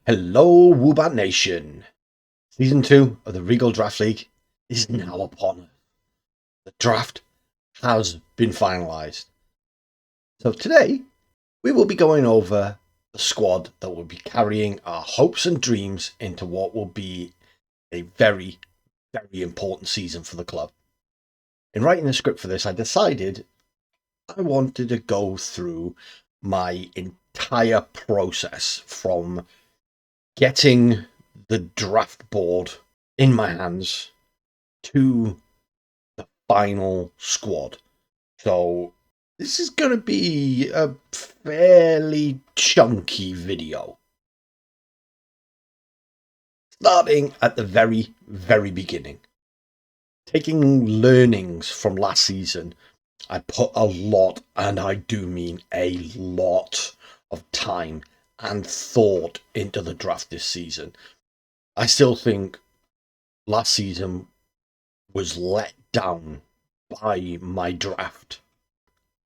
Hello, Woobat Nation. Season 2 of the Regal Draft League is now upon us. The draft has been finalised. So today, we will be going over the squad that will be carrying our hopes and dreams into what will be a very, very important season for the club. In writing the script for this, I decided I wanted to go through my entire process from getting the draft board in my hands to the final squad. So this is going to be a fairly chunky video. Starting at the very, very beginning. Taking learnings from last season, I put a lot, and I do mean a lot, of time and thought into the draft this season. I still think last season was let down by my draft.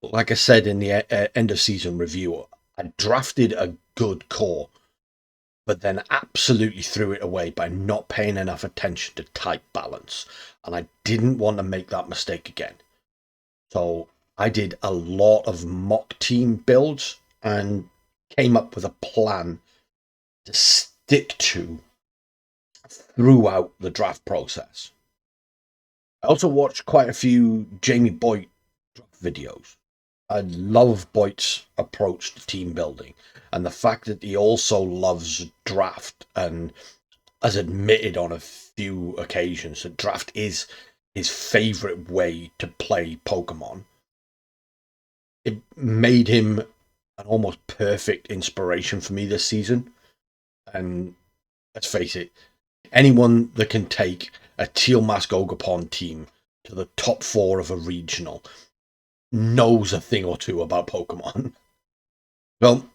Like I said in the end of season review, I drafted a good core, but then absolutely threw it away by not paying enough attention to type balance. And I didn't want to make that mistake again. So I did a lot of mock team builds and came up with a plan to stick to throughout the draft process. I also watched quite a few Jamie Boyd draft videos. I love Boyd's approach to team building, and the fact that he also loves draft and has admitted on a few occasions that draft is his favorite way to play Pokemon. It made him an almost perfect inspiration for me this season. And let's face it, anyone that can take a Teal Mask Ogerpon team to the top 4 of a regional knows a thing or two about Pokemon. Well,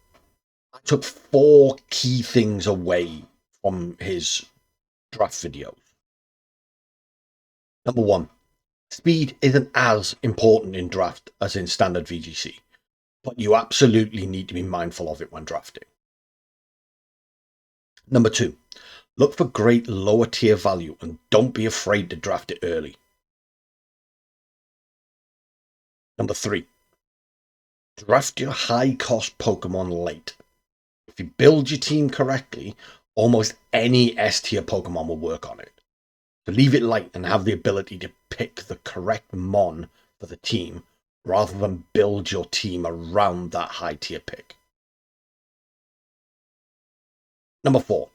I took 4 key things away from his draft videos. Number 1, speed isn't as important in draft as in standard VGC, but you absolutely need to be mindful of it when drafting. Number 2, look for great lower tier value and don't be afraid to draft it early. Number 3, draft your high cost Pokemon late. If you build your team correctly, almost any S tier Pokemon will work on it. So leave it light and have the ability to pick the correct Mon for the team rather than build your team around that high tier pick. Number 4,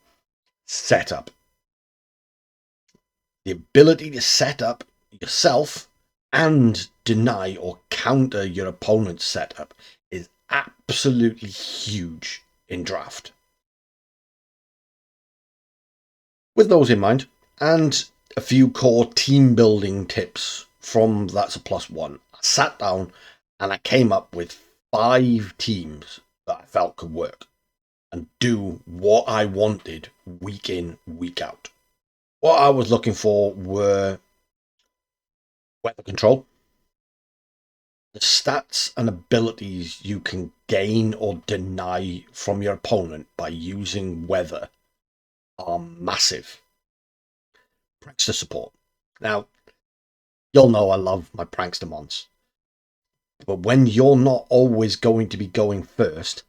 setup. The ability to set up yourself and deny or counter your opponent's setup is absolutely huge in draft. With those in mind, and a few core team building tips from That's a Plus One, I sat down and I came up with 5 teams that I felt could work and do what I wanted week in, week out. What I was looking for were weather control, the stats and abilities you can gain or deny from your opponent by using weather are massive. Prankster support. Now, you'll know I love my prankster mons, but when you're not always going to be going first,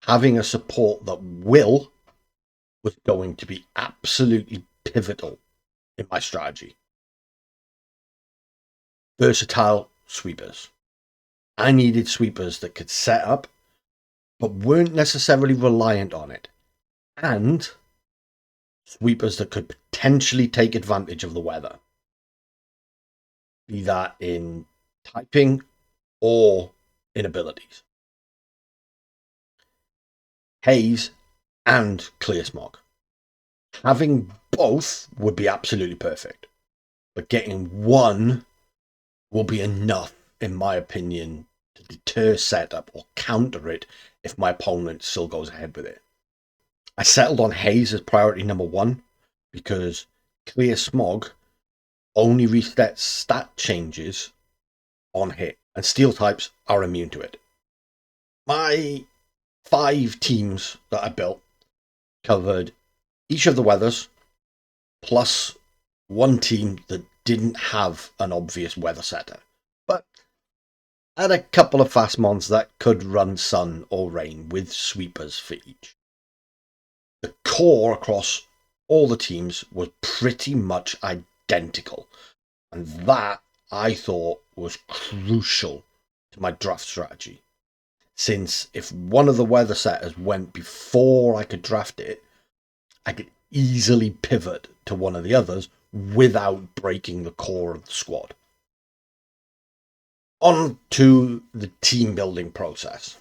having a support that was going to be absolutely pivotal in my strategy. Versatile sweepers. I needed sweepers that could set up, but weren't necessarily reliant on it, and sweepers that could potentially take advantage of the weather, be that in typing or in abilities. Haze and clear smog. Having both would be absolutely perfect, but getting one will be enough, in my opinion, to deter setup or counter it if my opponent still goes ahead with it. I settled on Haze as priority number 1 because clear smog only resets stat changes on hit, and steel types are immune to it. My 5 teams that I built covered each of the weathers, plus one team that didn't have an obvious weather setter, but had a couple of fast mons that could run sun or rain with sweepers for each. The core across all the teams was pretty much identical, and that I thought was crucial to my draft strategy, since if one of the weather setters went before I could draft it, I could easily pivot to one of the others without breaking the core of the squad. On to the team building process.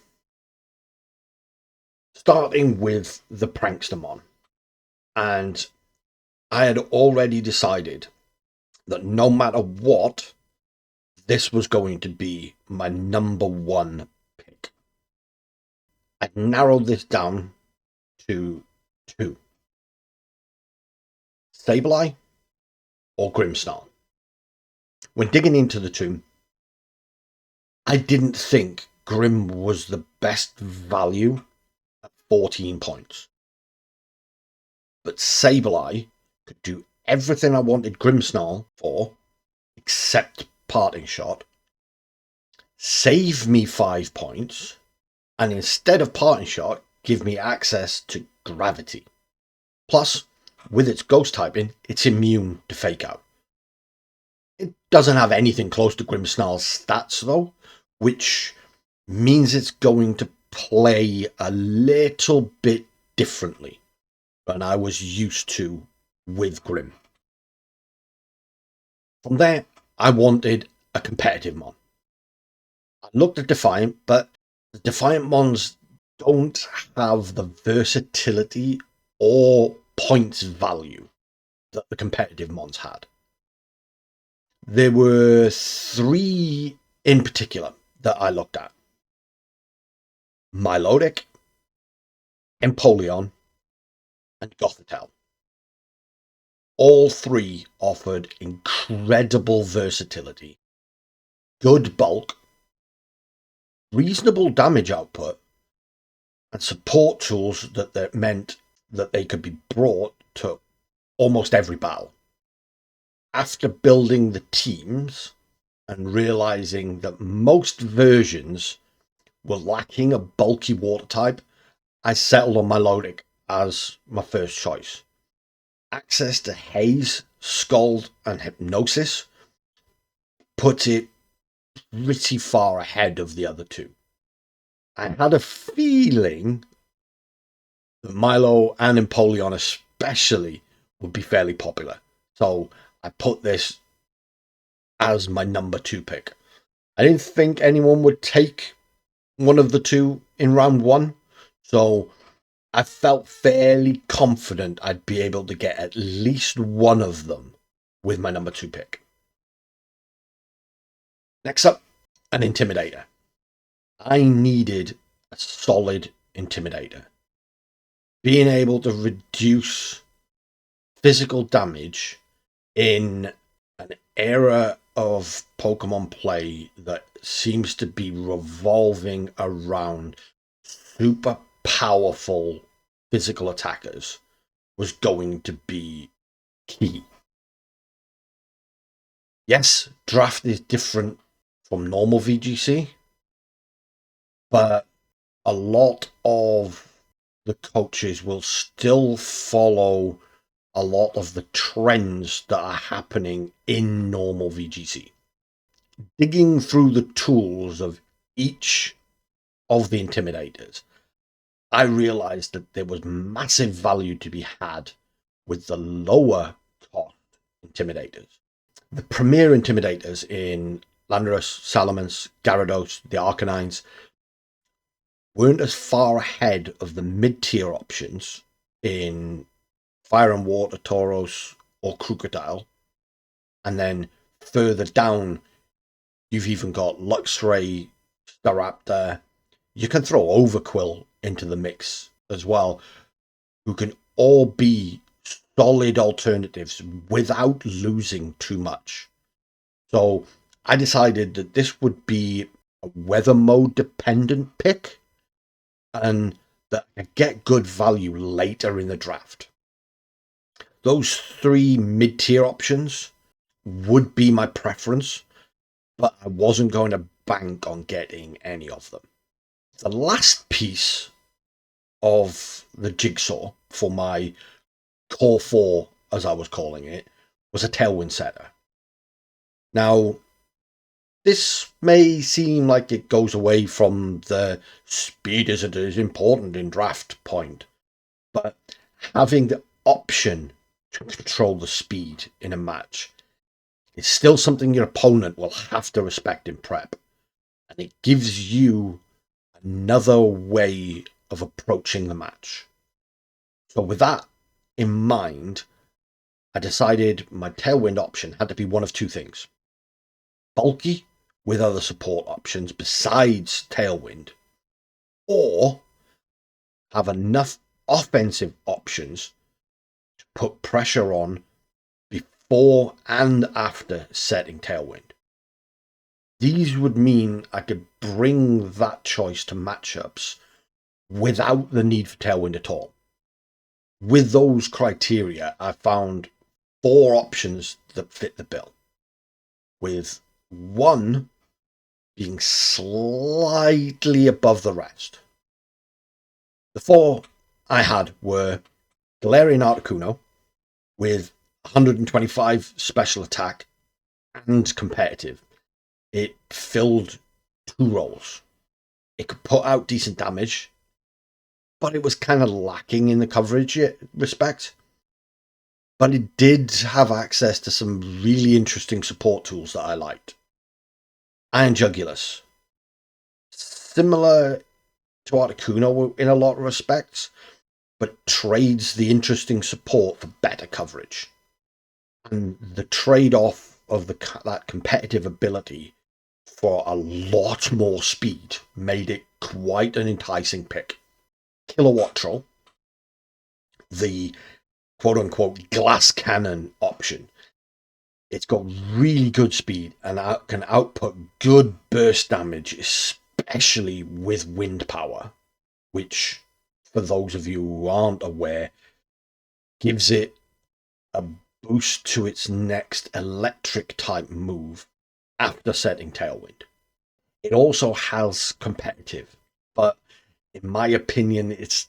Starting with the Prankster Mon. And I had already decided that no matter what, this was going to be my number one pick. I narrowed this down to two. Sableye or Grimmsnarl. When digging into the two, I didn't think Grim was the best value at 14 points. But Sableye could do everything I wanted Grimmsnarl for, except Parting Shot, save me 5 points, and instead of Parting Shot, give me access to Gravity. Plus, with its ghost typing, it's immune to Fake Out. It doesn't have anything close to Grimmsnarl's stats though, which means it's going to play a little bit differently than I was used to with Grim. From there, I wanted a competitive mon. I looked at Defiant, but the Defiant mons don't have the versatility or points value that the competitive mons had. There were 3 in particular that I looked at: Milotic, Empoleon, and Gothitelle. All 3 offered incredible versatility, good bulk, reasonable damage output, and support tools that meant that they could be brought to almost every battle. After building the teams and realizing that most versions were lacking a bulky water type, I settled on Milotic as my first choice. Access to Haze, Scald, and Hypnosis put it pretty far ahead of the other 2. I had a feeling that Milo and Empoleon especially would be fairly popular, so I put this as my number 2 pick. I didn't think anyone would take one of the 2 in round 1, so I felt fairly confident I'd be able to get at least one of them with my number 2 pick. Next up, an Intimidator. I needed a solid Intimidator. Being able to reduce physical damage in an era of Pokemon play that seems to be revolving around super powerful physical attackers was going to be key. Yes, draft is different from normal VGC, but a lot of the coaches will still follow a lot of the trends that are happening in normal VGC. Digging through the tools of each of the Intimidators, I realized that there was massive value to be had with the lower cost Intimidators. The premier Intimidators in Landorus, Salamence, Gyarados, the Arcanines weren't as far ahead of the mid-tier options in Fire and Water, Tauros, or Crocodile. And then further down, you've even got Luxray, Staraptor. You can throw Overquill into the mix as well, who can all be solid alternatives without losing too much. So I decided that this would be a weather mode dependent pick, and that I get good value later in the draft. Those 3 mid-tier options would be my preference, but I wasn't going to bank on getting any of them. The last piece of the jigsaw for my core 4, as I was calling it, was a tailwind setter. Now, this may seem like it goes away from the speed isn't as important in draft point, but having the option to control the speed in a match is still something your opponent will have to respect in prep. And it gives you another way of approaching the match. So with that in mind, I decided my tailwind option had to be one of 2 things. Bulky with other support options besides tailwind, or have enough offensive options to put pressure on before and after setting tailwind. These would mean I could bring that choice to matchups without the need for tailwind at all. With those criteria, I found 4 options that fit the bill, with 1 being slightly above the rest. The 4 I had were Galarian Articuno with 125 special attack and competitive. It filled 2 roles. It could put out decent damage, but it was kind of lacking in the coverage respect. But it did have access to some really interesting support tools that I liked. Iron Jugulus. Similar to Articuno in a lot of respects, but trades the interesting support for better coverage. And the trade-off of that competitive ability for a lot more speed made it quite an enticing pick. Kilowatt Troll, the quote-unquote glass cannon option. It's got really good speed and can output good burst damage, especially with wind power, which, for those of you who aren't aware, gives it a boost to its next electric type move after setting tailwind. It also has competitive, but in my opinion, it's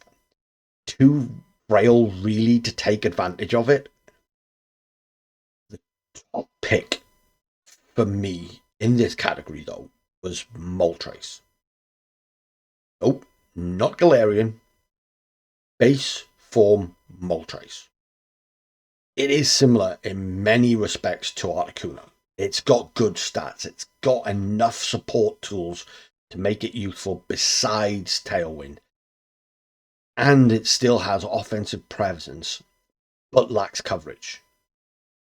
too frail really to take advantage of it. The top pick for me in this category, though, was Moltres. Nope, not Galarian. Base form Moltres. It is similar in many respects to Articuno. It's got good stats. It's got enough support tools to make it useful besides Tailwind. And it still has offensive presence, but lacks coverage.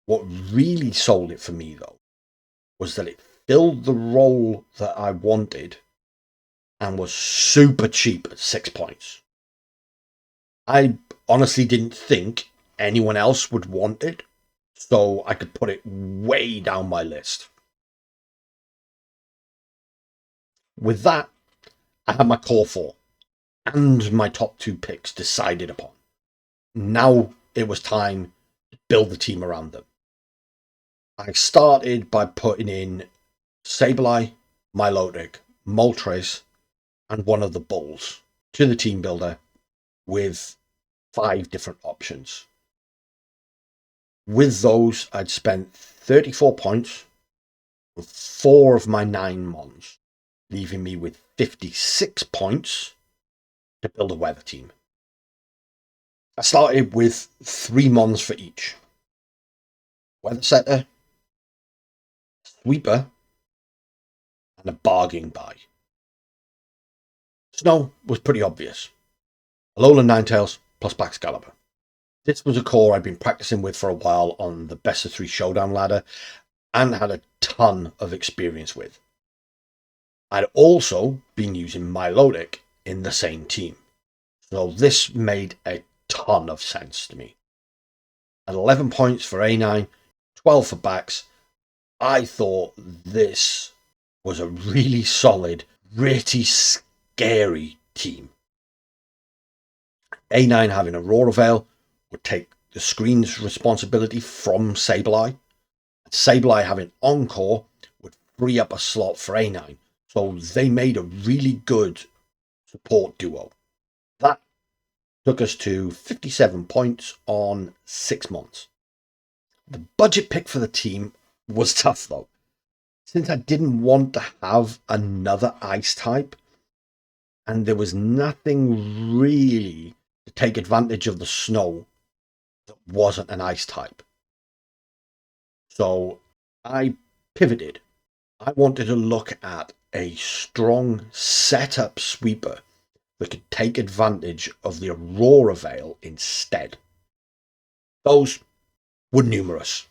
What really sold it for me, though, was that it filled the role that I wanted and was super cheap at 6 points. I honestly didn't think anyone else would want it, so I could put it way down my list. With that, I had my core 4 and my top 2 picks decided upon. Now it was time to build the team around them. I started by putting in Sableye, Milotic, Moltres, and one of the Bulls to the team builder with 5 different options. With those, I'd spent 34 points with 4 of my 9 Mons, leaving me with 56 points to build a weather team. I started with 3 Mons for each. Weather Setter, Sweeper, and a bargain buy. Snow was pretty obvious. Alolan Ninetales plus Baxcalibur. This was a core I'd been practicing with for a while on the best of 3 showdown ladder and had a ton of experience with. I'd also been using Milotic in the same team, so this made a ton of sense to me. At 11 points for A9, 12 for Bax, I thought this was a really solid, pretty scary team. A9 having Aurora Veil would take the screen's responsibility from Sableye. Sableye having Encore would free up a slot for A9. So they made a really good support duo. That took us to 57 points on 6 months. The budget pick for the team was tough though. Since I didn't want to have another ice type, and there was nothing really to take advantage of the snow that wasn't an ice type. So I pivoted. I wanted to look at a strong setup sweeper that could take advantage of the Aurora Veil instead. Those were numerous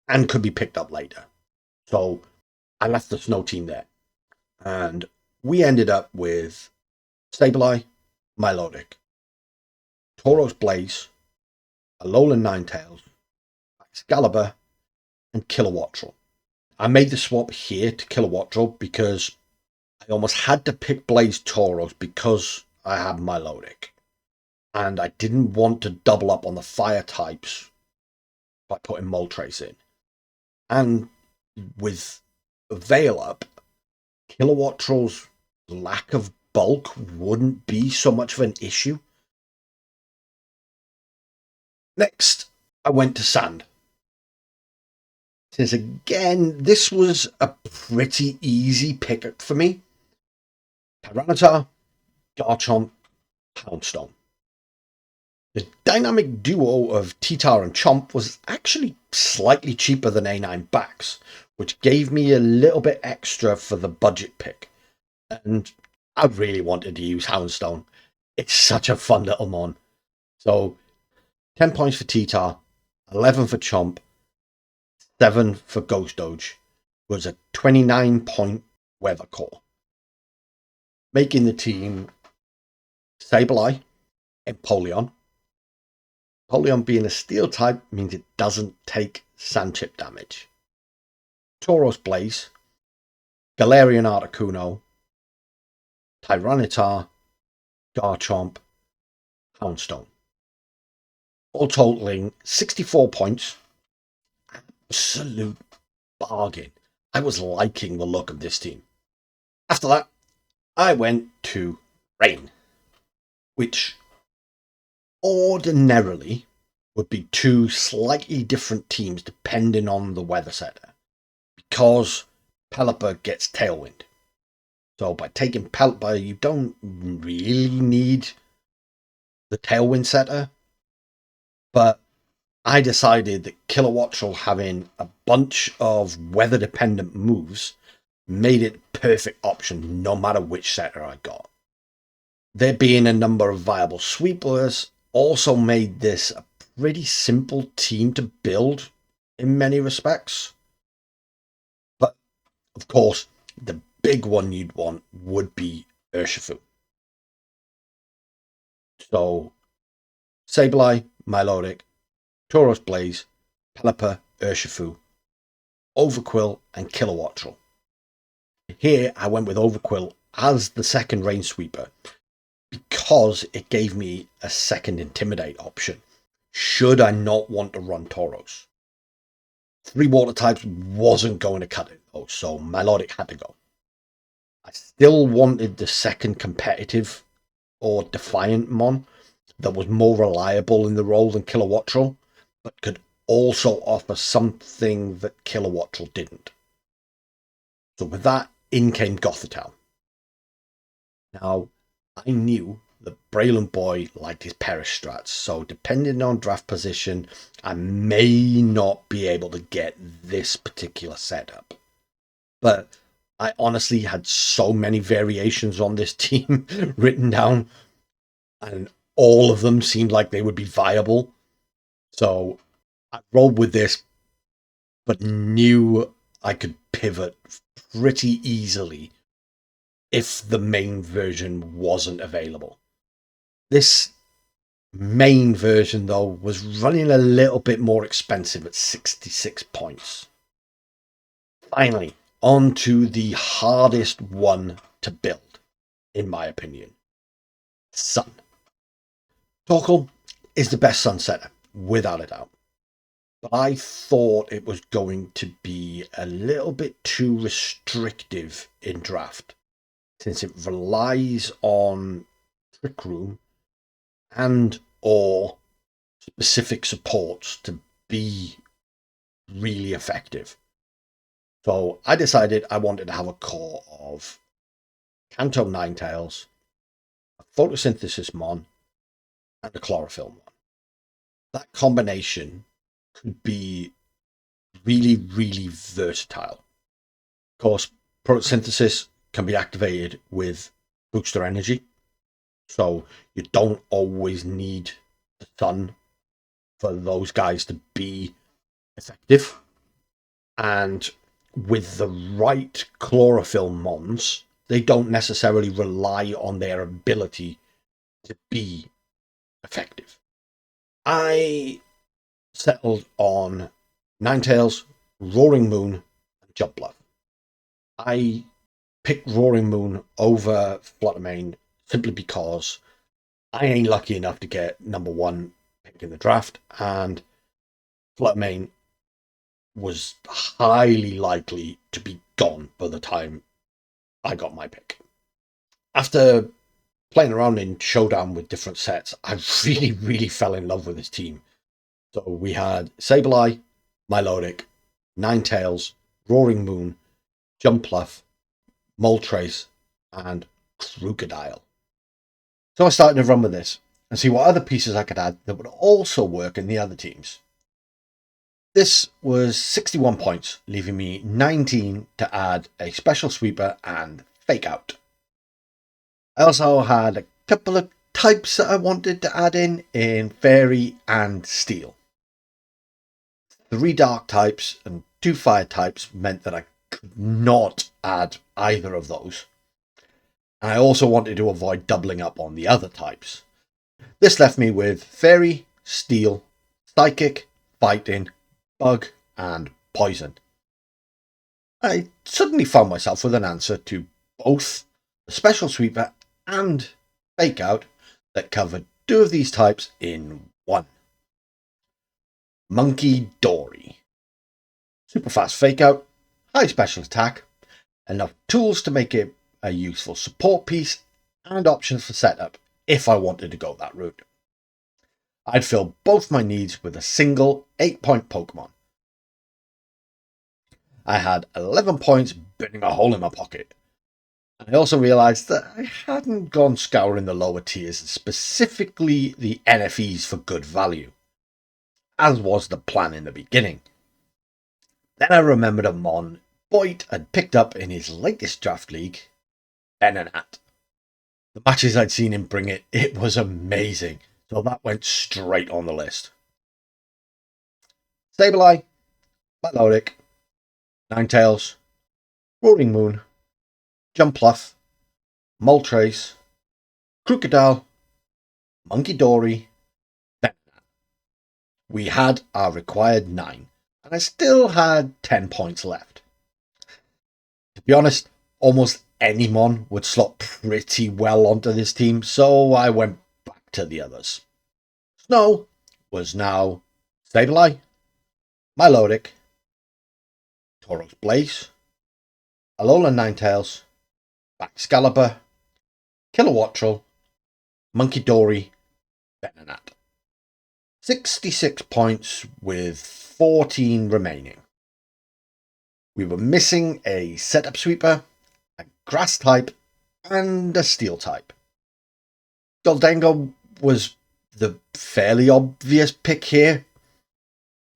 and could be picked up later. So I left the snow team there. And we ended up with Sableye, Milotic, Tauros Blaze, Alolan Ninetales, Excalibur, and Kilowattrel. I made the swap here to Kilowattrel because I almost had to pick Blaze Tauros because I had Milotic. And I didn't want to double up on the fire types by putting Moltres in. And with Veil up, Kilowattrel's lack of bulk wouldn't be so much of an issue. Next, I went to Sand. Since again, this was a pretty easy pickup for me. Tyranitar, Garchomp, Poundstone. The dynamic duo of T-Tar and Chomp was actually slightly cheaper than A9 backs, which gave me a little bit extra for the budget pick. And I really wanted to use Houndstone. It's such a fun little mon. So 10 points for T-Tar, 11 for Chomp, 7 for Ghost Doge was a 29-point Weather Core. Making the team Sableye, Empoleon. Empoleon being a steel type means it doesn't take sand chip damage. Tauros Blaze, Galarian Articuno, Tyranitar, Garchomp, Houndstone. All totaling 64 points. Absolute bargain. I was liking the look of this team. After that, I went to Rain, which ordinarily would be two slightly different teams depending on the weather setter, because Pelipper gets Tailwind. So by taking Pelipper, you don't really need the Tailwind setter, but I decided that Kilowattrel having a bunch of weather-dependent moves made it a perfect option no matter which setter I got. There being a number of viable sweepers also made this a pretty simple team to build in many respects. But, of course, the big one you'd want would be Urshifu. So, Sableye, Milotic, Tauros Blaze, Pelipper, Urshifu, Overquill, and Kilowattrel. Here I went with Overquill as the second Rain Sweeper because it gave me a second Intimidate option should I not want to run Tauros. 3 water types wasn't going to cut it though, so Milotic had to go. I still wanted the second competitive or Defiant Mon that was more reliable in the role than Kilowattrel, but could also offer something that Kilowattrel didn't. So with that, in came Gothitelle. Now, I knew that Braylon Boy liked his Perish strats, so depending on draft position, I may not be able to get this particular setup. But I honestly had so many variations on this team written down, and all of them seemed like they would be viable. So I rolled with this, but knew I could pivot pretty easily if the main version wasn't available. This main version, though, was running a little bit more expensive at 66 points. Finally, on to the hardest one to build, in my opinion. Sun. Torkel is the best sun setter, without a doubt. But I thought it was going to be a little bit too restrictive in draft, since it relies on Trick Room and or specific supports to be really effective. So I decided I wanted to have a core of Kanto Ninetales, a Photosynthesis Mon, and a Chlorophyll Mon. That combination could be really, really versatile. Of course, photosynthesis can be activated with booster energy, so you don't always need the sun for those guys to be effective. And with the right chlorophyll mons, they don't necessarily rely on their ability to be effective. I settled on Ninetales, Roaring Moon, and Jump Bluff. I picked Roaring Moon over Fluttermane simply because I ain't lucky enough to get number one pick in the draft, and Fluttermane was highly likely to be gone by the time I got my pick. After playing around in Showdown with different sets, I really, really fell in love with this team. So we had Sableye, Milotic, Ninetales, Roaring Moon, Jumpluff, Moltres, and Crocodile. So I started to run with this and see what other pieces I could add that would also work in the other teams. This was 61 points, leaving me 19 to add a Special Sweeper and Fake Out. I also had a couple of types that I wanted to add in Fairy and Steel. 3 Dark types and 2 Fire types meant that I could not add either of those. And I also wanted to avoid doubling up on the other types. This left me with Fairy, Steel, Psychic, Fighting, Bug, and Poison. I suddenly found myself with an answer to both the Special Sweeper and Fake Out that covered 2 of these types in one. Monkey Dory. Super fast Fake Out, high special attack, enough tools to make it a useful support piece, and options for setup if I wanted to go that route. I'd fill both my needs with a single 8-point Pokemon. I had 11 points burning a hole in my pocket. I also realised that I hadn't gone scouring the lower tiers, specifically the NFEs, for good value, as was the plan in the beginning. Then I remembered a Mon Boyd had picked up in his latest draft league, Venonat. The matches I'd seen him bring it was amazing, so that went straight on the list. Sableye, Milotic, Ninetales, Roaring Moon, Jumpluff, Moltres, Crocodile, Monkey Dory, Venonat. We had our required 9, and I still had 10 points left. To be honest, almost any Mon would slot pretty well onto this team, so I went back to the others. Snow was now Sableye, Milotic, Tauros Blaze, Alolan Ninetales, Excalibur, Kilowattrel, Monkey Dory, Venonat. 66 points with 14 remaining. We were missing a setup sweeper, a grass type, and a steel type. Goldango was the fairly obvious pick here,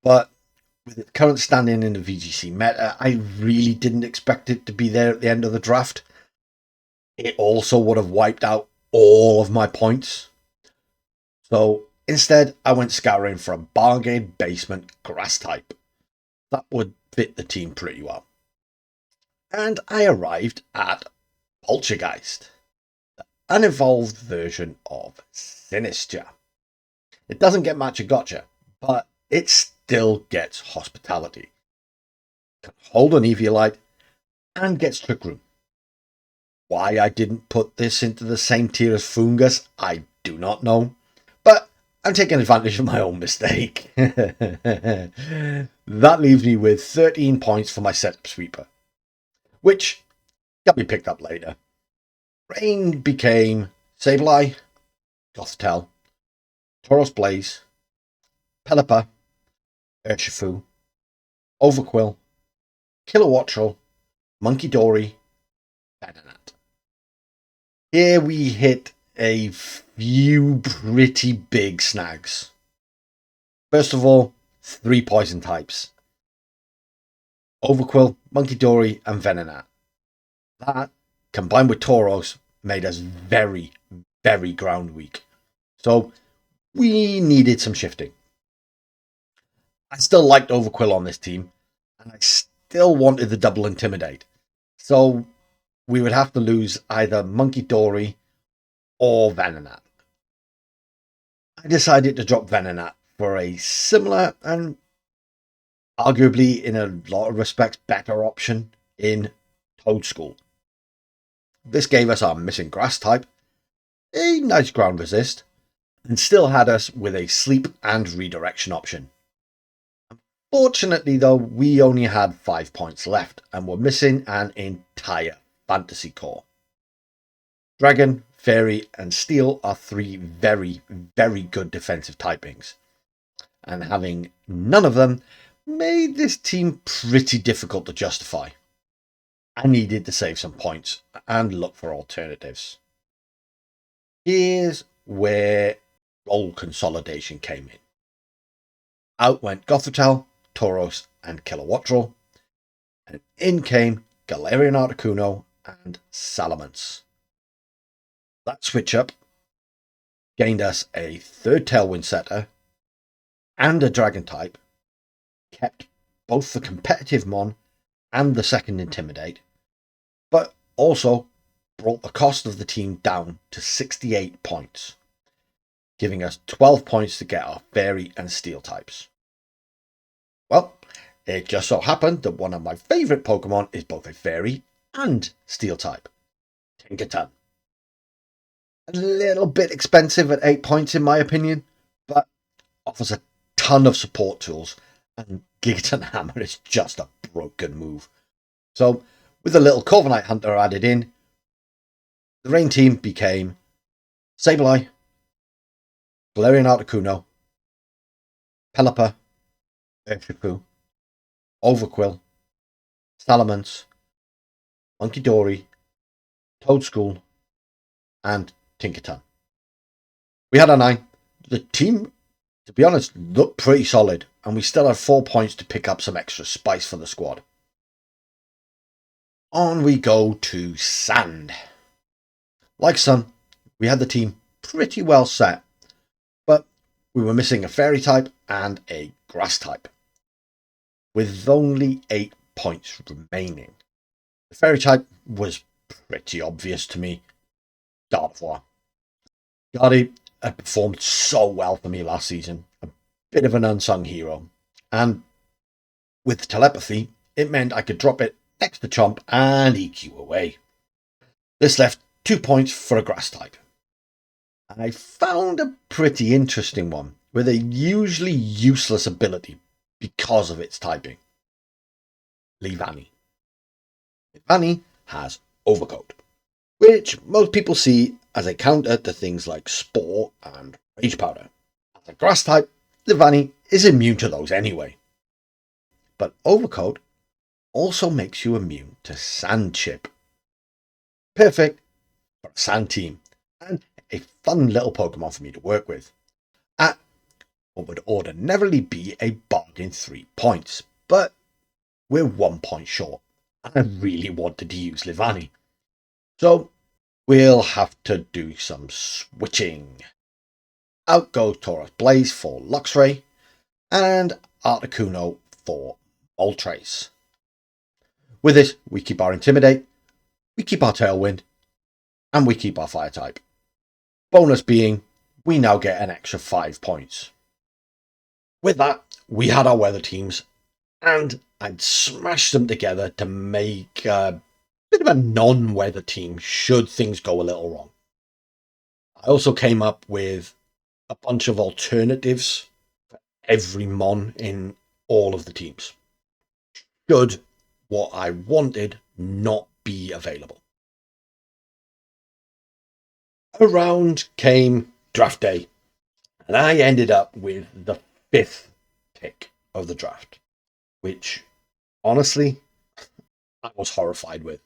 but with its current standing in the VGC meta, I really didn't expect it to be there at the end of the draft. It also would have wiped out all of my points. So instead, I went scouring for a bargain basement grass type. That would fit the team pretty well. And I arrived at Poltergeist, the unevolved version of Sinistra. It doesn't get much a gotcha, but it still gets hospitality. Can hold an Eviolite and gets Trick Room. Why I didn't put this into the same tier as Fungus, I do not know. But I'm taking advantage of my own mistake. That leaves me with 13 points for my setup sweeper, which can be picked up later. Rain became Sableye, Gothtel, Tauros Blaze, Pelipper, Urshifu, Overquill, Kilowattrel, Monkey Dory, Venonat. Here we hit a few pretty big snags. First of all, 3 poison types. Overquill, Monkey Dory, and Venonat. That, combined with Tauros, made us very, very ground weak. So we needed some shifting. I still liked Overquill on this team, and I still wanted the double Intimidate. So we would have to lose either Monkey Dory or Venonat. I decided to drop Venonat for a similar and arguably in a lot of respects better option in Toadschool. This gave us our missing grass type, a nice ground resist, and still had us with a sleep and redirection option. Fortunately though, we only had 5 points left and were missing an entire fantasy core. Dragon, Fairy and Steel are 3 very, very good defensive typings, and having none of them made this team pretty difficult to justify. I needed to save some points and look for alternatives. Here's where role consolidation came in. Out went Gothitelle, Tauros and Kilowattrel, and in came Galarian Articuno and Salamence. That switch up gained us a 3rd Tailwind setter and a Dragon type, kept both the competitive Mon and the 2nd Intimidate, but also brought the cost of the team down to 68 points, giving us 12 points to get our Fairy and Steel types. Well, it just so happened that one of my favourite Pokemon is both a Fairy and Steel type, Tinkaton. A little bit expensive at 8 points in my opinion, but offers a ton of support tools, and Gigaton Hammer is just a broken move. So, with a little Corviknight Hunter added in, the Rain team became Sableye, Galarian Articuno, Pelipper, Urshifu, Overquill, Salamence, Monkey Dory, Toadschool, and Tinkaton. We had a 9. The team, to be honest, looked pretty solid, and we still had 4 points to pick up some extra spice for the squad. On we go to Sand. Like Sun, we had the team pretty well set, but we were missing a Fairy type and a Grass type, with only 8 points remaining. The Fairy type was pretty obvious to me. Gardevoir. Gardy had performed so well for me last season, a bit of an unsung hero, and with telepathy, it meant I could drop it next to Chomp and EQ away. This left 2 points for a Grass type. I found a pretty interesting one with a usually useless ability because of its typing. Leavanny. Leavanny has Overcoat, which most people see as a counter to things like Spore and Rage Powder. As a Grass type, Leavanny is immune to those anyway. But Overcoat also makes you immune to Sand Chip. Perfect for a Sand team, and a fun little Pokemon for me to work with. At what would ordinarily be a bargain 3 points, but we're 1 point short, and I really wanted to use Leavanny. So we'll have to do some switching. Out goes Tauros Blaze for Luxray, and Articuno for Moltres. With this, we keep our Intimidate, we keep our Tailwind, and we keep our Fire type. Bonus being, we now get an extra 5 points. With that, we had our weather teams, and I'd smashed them together to make a bit of a non-weather team should things go a little wrong. I also came up with a bunch of alternatives for every Mon in all of the teams. Should what I wanted not be available. Around came draft day, and I ended up with the 5th pick of the draft, which honestly I was horrified with.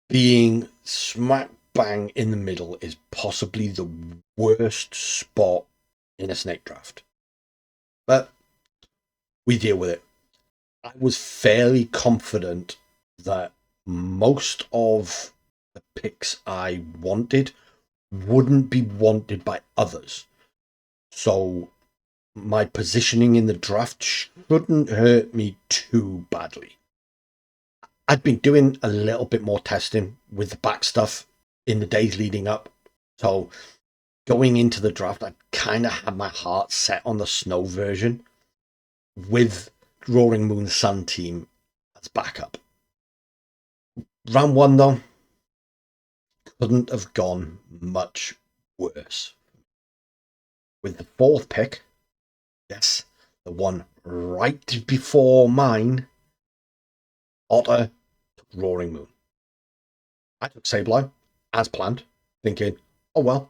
Being smack bang in the middle is possibly the worst spot in a snake draft. But we deal with it. I was fairly confident that most of the picks I wanted wouldn't be wanted by others. So my positioning in the draft shouldn't hurt me too badly. I'd been doing a little bit more testing with the back stuff in the days leading up. So going into the draft, I kind of had my heart set on the snow version with Roaring Moon Sun team as backup. Round 1 though, couldn't have gone much worse. With the 4th pick, yes, the one right before mine, Otter took Roaring Moon. I took Sableye, as planned, thinking, oh well,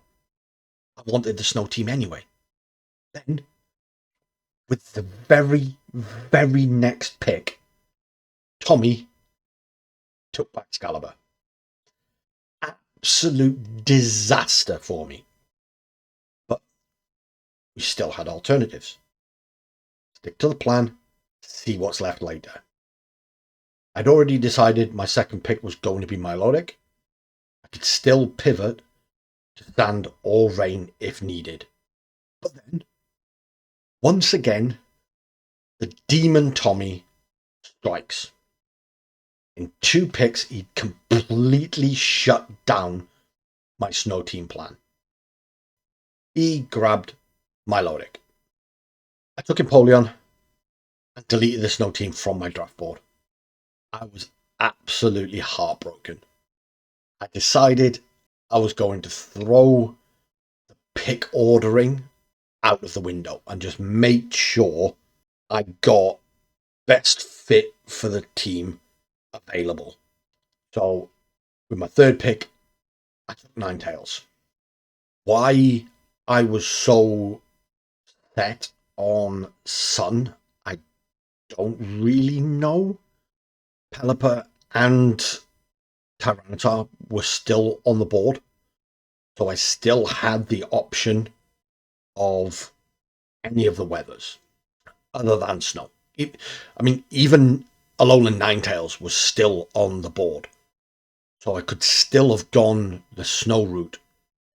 I wanted the snow team anyway. Then, with the very, very next pick, Tommy took back Excalibur. Absolute disaster for me. But we still had alternatives. Stick to the plan, see what's left later. I'd already decided my second pick was going to be Milotic. I could still pivot to Sand or Rain if needed. But then, once again, the Demon Tommy strikes. In 2 picks, he completely shut down my snow team plan. He grabbed Milotic. I took Empoleon and deleted the snow team from my draft board. I was absolutely heartbroken. I decided I was going to throw the pick ordering out of the window and just make sure I got best fit for the team available. So with my 3rd pick, I took Ninetales. Why I was so set on Sun, I don't really know. Pelipper and Tyranitar were still on the board, so I still had the option of any of the weathers other than snow. Even Alolan Ninetales was still on the board, so I could still have gone the snow route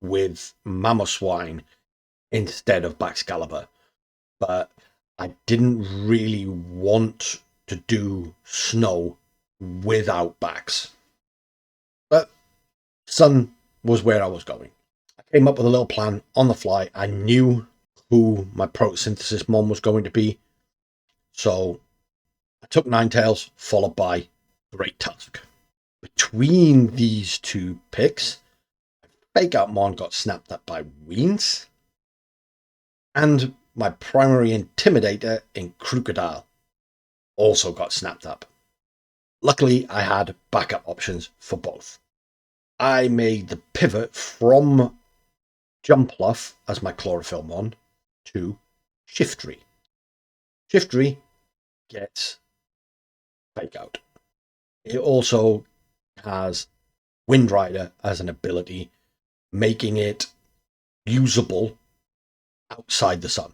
with Mamoswine instead of Baxcalibur, but I didn't really want to do snow without Bax. But Sun was where I was going. I came up with a little plan on the fly. I knew who my Photosynthesis Mon was going to be, so I took Ninetales, followed by Great Tusk. Between these 2 picks, Fake Out Mon got snapped up by Weens, and my primary Intimidator in Crocodile also got snapped up. Luckily, I had backup options for both. I made the pivot from Jumpluff as my Chlorophyll Mon to Shiftry. Shiftry gets Fake Out. It also has Wind Rider as an ability, making it usable outside the sun.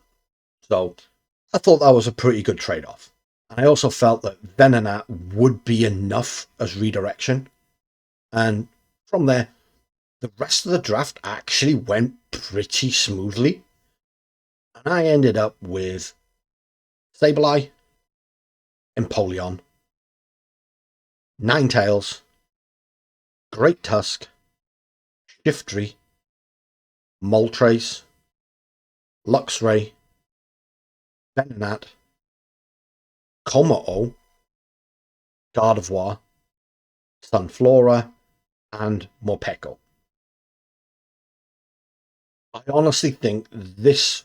So I thought that was a pretty good trade-off. And I also felt that Venonat would be enough as redirection. And from there, the rest of the draft actually went pretty smoothly. And I ended up with Sableye, Empoleon, Ninetales, Great Tusk, Shiftry, Moltres, Luxray, Venonat, Kommo-o, Gardevoir, Sunflora, and Morpeko. I honestly think this,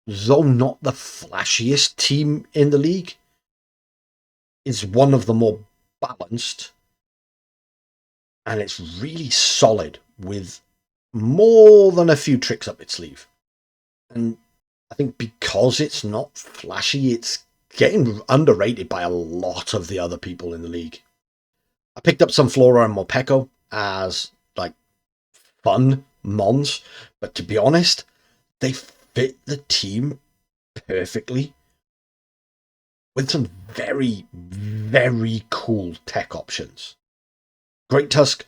though not the flashiest team in the league, is one of the more balanced, and it's really solid with more than a few tricks up its sleeve. And I think because it's not flashy, it's getting underrated by a lot of the other people in the league. I picked up some Flora and Morpeko as like fun mons, but to be honest, they fit the team perfectly with some very, very cool tech options. Great Tusk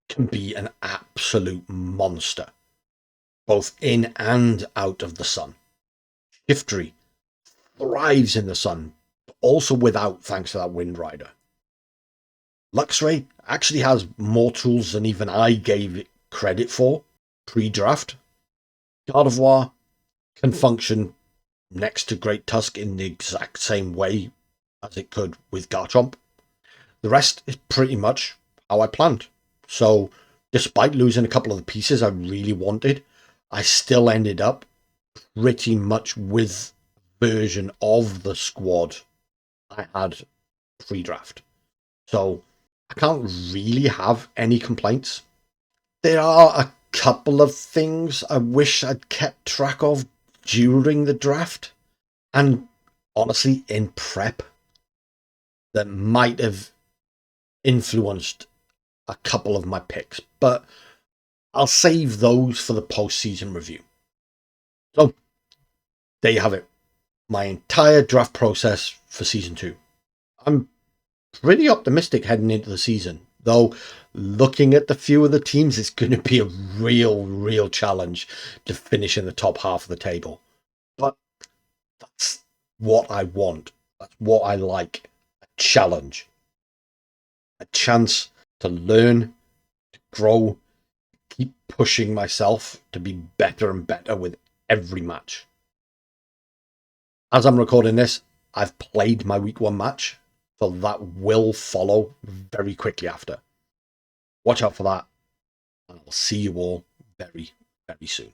can be an absolute monster, both in and out of the sun. Shiftry thrives in the sun, but also without, thanks to that Wind Rider. Luxray actually has more tools than even I gave it credit for pre-draft. Gardevoir can function next to Great Tusk in the exact same way as it could with Garchomp. The rest is pretty much how I planned. So, despite losing a couple of the pieces I really wanted, I still ended up pretty much with version of the squad I had pre-draft. So, I can't really have any complaints. There are a couple of things I wish I'd kept track of during the draft, and honestly in prep, that might have influenced a couple of my picks, but I'll save those for the postseason review. So there you have it, my entire draft process for season 2. I'm pretty optimistic heading into the season, though looking at the few of the teams, it's going to be a real challenge to finish in the top half of the table. But that's what I want. That's what I like. A challenge. A chance to learn, to grow, keep pushing myself to be better and better with every match. As I'm recording this, I've played my week 1 match, so that will follow very quickly after. Watch out for that, and I'll see you all very, very soon.